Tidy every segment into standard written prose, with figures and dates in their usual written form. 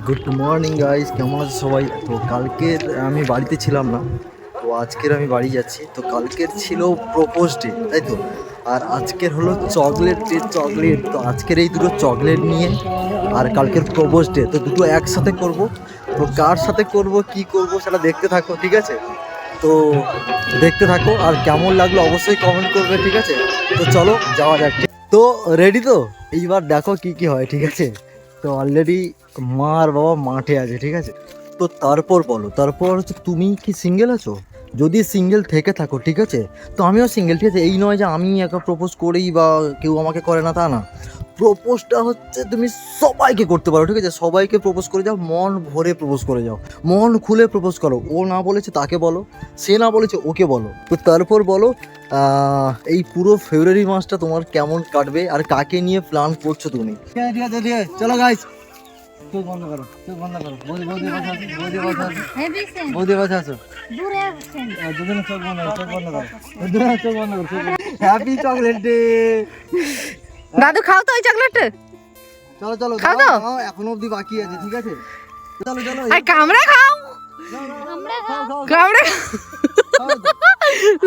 Good morning guys, কেমন আছে সবাই? তো কালকের আমি বাড়িতে ছিলাম না, তো আজকের আমি বাড়ি যাচ্ছি। তো কালকের ছিল প্রপোজ ডে, তাই তো। আর আজকের হলো চকলেট ডে, চকলেট। তো আজকের এই দুটো চকলেট নিয়ে আর কালকের প্রপোজ ডে, তো দুটো একসাথে করব। তো কার সাথে করব, কি করব, সেটা দেখতে থাকো, ঠিক আছে? তো দেখতে থাকো, আর কেমন লাগলো অবশ্যই কমেন্ট করবে, ঠিক আছে? তো চলো যাওয়া যাক। তো রেডি তো? এইবার দেখো কি কি হয়, ঠিক আছে? তো অলরেডি মা আর বাবা মাঠে আছে, ঠিক আছে? তো তারপর বলো, তারপর হচ্ছে তুমি কি সিঙ্গেল আছো? যদি সিঙ্গেল থেকে থাকো, ঠিক আছে, তো আমিও সিঙ্গেল, ঠিক আছে। এই নয় যে আমি একা প্রপোজ করেই বা কেউ আমাকে করে না, তা না। প্রপোজটা হচ্ছে তুমি সবাইকে করতে পারো, ঠিক আছে? সবাইকে প্রপোজ করে যাও, মন ভরে প্রপোজ করে যাও, মন খুলে প্রপোজ করো। ও না বলেছে তাকে বলো, সে না বলেছে ওকে বলো। তো তারপর বলো এই পুরো ফেব্রুয়ারি মাসটা তোমার কেমন কাটবে আর কাকে নিয়ে প্ল্যান করছো তুমি? ঠিক আছে, ঠিক আছে, ঠিক আছে, চলো গাইস। চোখ বন্ধ করো, চোখ বন্ধ করো। বৌদি বৌদি পাশে আসো, বৌদি পাশে আসো, বৌদি পাশে আসো। দুজনে চোখ বন্ধ করো, চোখ বন্ধ করো, দুজনে চোখ বন্ধ করো, চোখ বন্ধ। Happy chocolate day. দাদু খাও তো ওই চকলেটটা। চলো চলো, খাও দাও তো। দাও, এখনো অবধি বাকি আছে, ঠিক আছে? চলো চলো, আর কামড়া খাও, খাও খাও কামড়া খাও।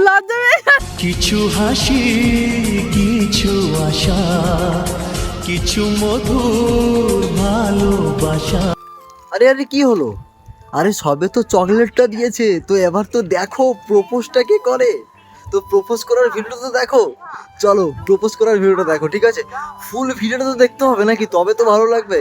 লজ্জা পেয়ে কিছু হাসি, কিছু আশা, কিছু মধুর ভালোবাসা। আরে আরে কি হলো? আরে সবে তো চকলেটটা দিয়েছে, তো এবার তো দেখো প্রপোজটা কে করে। তো প্রপোজ করার ভিডিওটা তো দেখো। চলো প্রপোজ করার ভিডিওটা দেখো, ঠিক আছে? ফুল ভিডিওটা তো দেখতে হবে নাকি, তবে তো ভালো লাগবে।